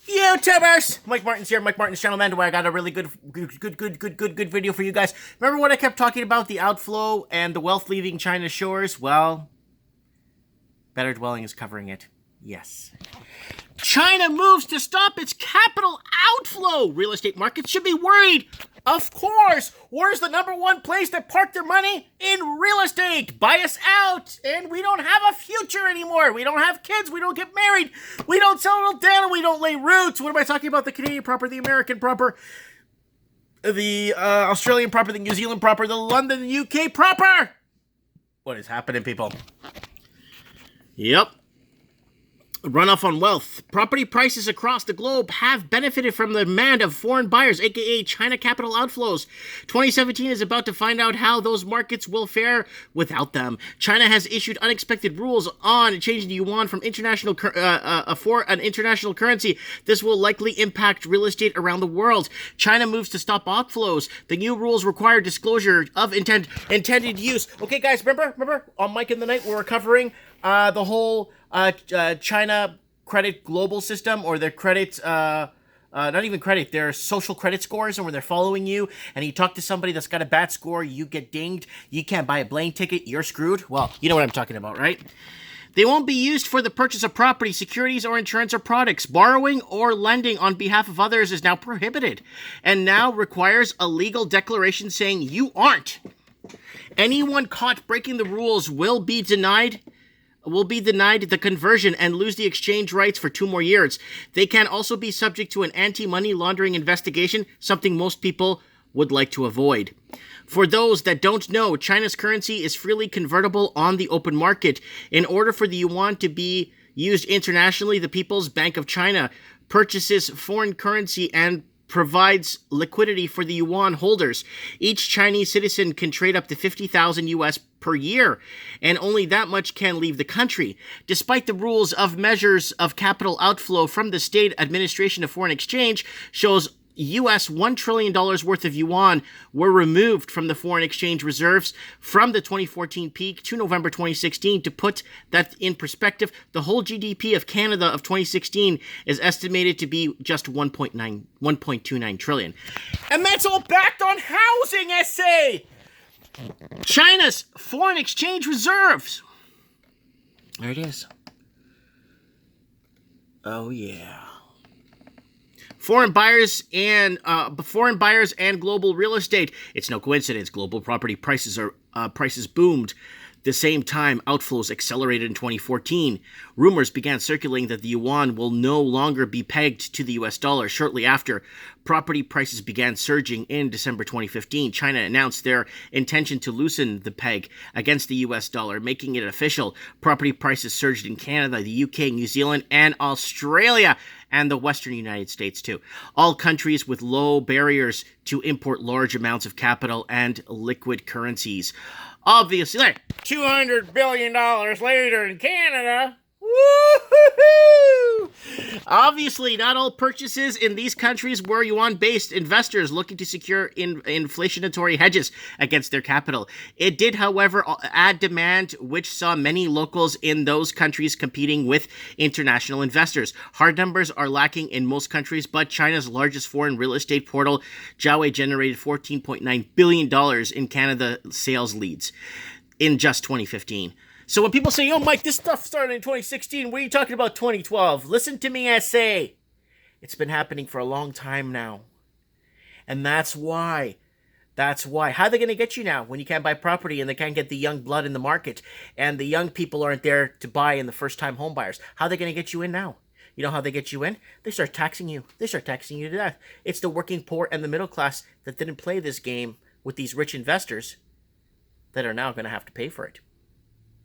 YouTubers! Mike Martin's here, Mike Martin's channel, man, where I got a really good video for you guys. Remember what I kept talking about, the outflow and the wealth leaving China's shores? Well, Better Dwelling is covering it. Yes. China moves to stop its capital outflow. Real estate markets should be worried. Of course. Where's the #1 place to park their money? In real estate. Buy us out. And we don't have a future anymore. We don't have kids. We don't get married. We don't settle down. We don't lay roots. What am I talking about? The Canadian proper, the American proper, the Australian proper, the New Zealand proper, the London, the UK proper. What is happening, people? Yep. Runoff on wealth. Property prices across the globe have benefited from the demand of foreign buyers, aka China capital outflows. 2017 is about to find out how those markets will fare without them. China has issued unexpected rules on changing the yuan from international for an international currency. This will likely impact real estate around the world. China moves to stop outflows. The new rules require disclosure of intended use. Okay, guys, remember on Mike in the Night, we were covering the whole China credit global system, or their credit, not even credit, their social credit scores, and where they're following you, and you talk to somebody that's got a bad score, you get dinged, you can't buy a plane ticket, you're screwed. Well, you know what I'm talking about, right? They won't be used for the purchase of property, securities, or insurance or products. Borrowing or lending on behalf of others is now prohibited, and now requires a legal declaration saying you aren't. Anyone caught breaking the rules will be denied the conversion and lose the exchange rights for 2 more years. They can also be subject to an anti-money laundering investigation, something most people would like to avoid. For those that don't know, China's currency is freely convertible on the open market. In order for the yuan to be used internationally, the People's Bank of China purchases foreign currency and provides liquidity for the yuan holders. Each Chinese citizen can trade up to 50,000 US per year, and only that much can leave the country. Despite the rules of measures of capital outflow from the State Administration of Foreign Exchange shows US $1 trillion worth of yuan were removed from the foreign exchange reserves from the 2014 peak to November 2016. To put that in perspective, the whole GDP of Canada of 2016 is estimated to be just 1.29 trillion. And that's all backed on housing, essay! China's foreign exchange reserves. There it is. Oh, yeah. Foreign buyers and global real estate. It's no coincidence. Global property prices boomed. The same time, outflows accelerated in 2014. Rumors began circulating that the yuan will no longer be pegged to the US dollar. Shortly after, property prices began surging in December 2015. China announced their intention to loosen the peg against the US dollar, making it official. Property prices surged in Canada, the UK, New Zealand, and Australia, and the Western United States too. All countries with low barriers to import large amounts of capital and liquid currencies. Obviously, like $200 billion later in Canada. Woo-hoo-hoo! Obviously, not all purchases in these countries were yuan-based investors looking to secure inflationary hedges against their capital. It did, however, add demand, which saw many locals in those countries competing with international investors. Hard numbers are lacking in most countries, but China's largest foreign real estate portal, Jiawei, generated $14.9 billion in Canada sales leads in just 2015. So when people say, "Oh, Mike, this stuff started in 2016, what are you talking about 2012? Listen to me, I say. It's been happening for a long time now. And that's why. How are they going to get you now when you can't buy property and they can't get the young blood in the market and the young people aren't there to buy in the first-time home buyers? How are they going to get you in now? You know how they get you in? They start taxing you. They start taxing you to death. It's the working poor and the middle class that didn't play this game with these rich investors that are now going to have to pay for it.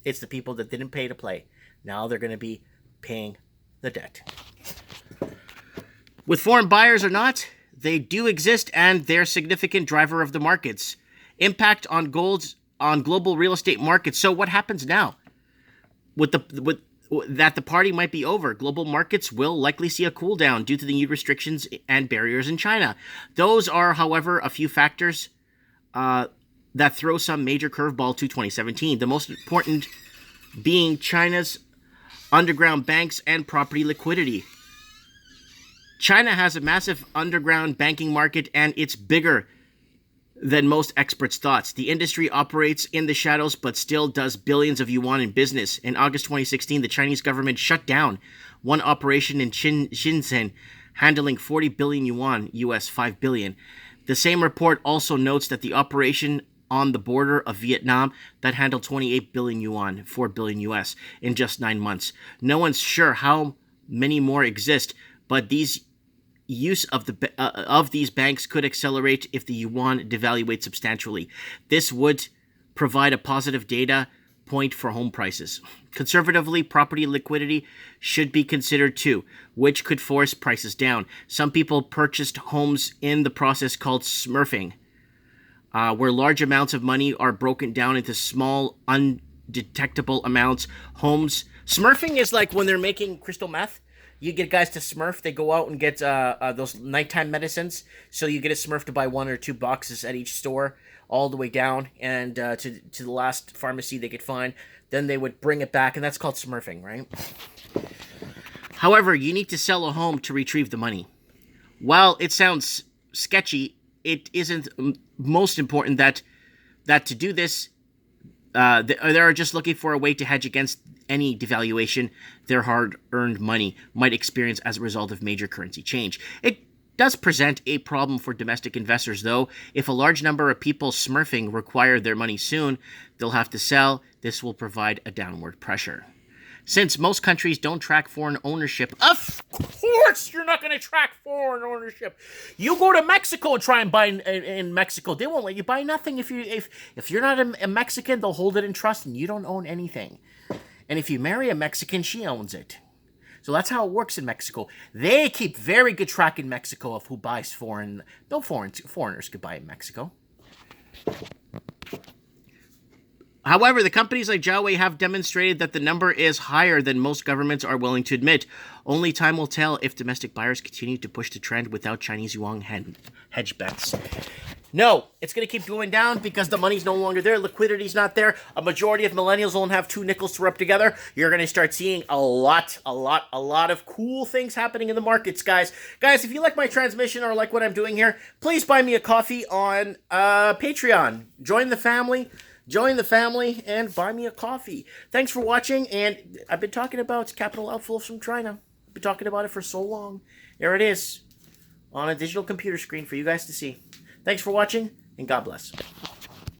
It's the people that didn't pay to play. Now they're going to be paying the debt. With foreign buyers or not, they do exist, and they're a significant driver of the markets. Impact on global real estate markets. So what happens now? That the party might be over. Global markets will likely see a cool down due to the new restrictions and barriers in China. Those are, however, a few factors that throw some major curveball to 2017. The most important being China's underground banks and property liquidity. China has a massive underground banking market, and it's bigger than most experts thought. The industry operates in the shadows, but still does billions of yuan in business. In August 2016, the Chinese government shut down one operation in Shenzhen, handling 40 billion yuan, US 5 billion. The same report also notes that the operation on the border of Vietnam that handled 28 billion yuan, 4 billion US, in just 9 months. No one's sure how many more exist, but these use of these banks could accelerate if the yuan devaluates substantially. This would provide a positive data point for home prices. Conservatively, property liquidity should be considered too, which could force prices down. Some people purchased homes in the process called smurfing, where large amounts of money are broken down into small, undetectable amounts. Homes. Smurfing is like when they're making crystal meth. You get guys to smurf. They go out and get those nighttime medicines. So you get a smurf to buy 1 or 2 boxes at each store, all the way down and to the last pharmacy they could find. Then they would bring it back, and that's called smurfing, right? However, you need to sell a home to retrieve the money. While it sounds sketchy, it isn't most important that to do this, they're just looking for a way to hedge against any devaluation their hard-earned money might experience as a result of major currency change. It does present a problem for domestic investors, though. If a large number of people smurfing require their money soon, they'll have to sell. This will provide a downward pressure. Since most countries don't track foreign ownership, of course you're not going to track foreign ownership. You go to Mexico and try and buy in Mexico. They won't let you buy nothing. If you're not a Mexican, they'll hold it in trust and you don't own anything. And if you marry a Mexican, she owns it. So that's how it works in Mexico. They keep very good track in Mexico of who buys foreign. No foreigners could buy in Mexico. However, the companies like Huawei have demonstrated that the number is higher than most governments are willing to admit. Only time will tell if domestic buyers continue to push the trend without Chinese yuan hedge bets. No, it's going to keep going down because the money's no longer there. Liquidity's not there. A majority of millennials won't have 2 nickels to rub together. You're going to start seeing a lot of cool things happening in the markets, guys. Guys, if you like my transmission or like what I'm doing here, please buy me a coffee on Patreon. Join the family and buy me a coffee. Thanks for watching, and I've been talking about capital outflows from China. I've been talking about it for so long. There it is on a digital computer screen for you guys to see. Thanks for watching, and God bless.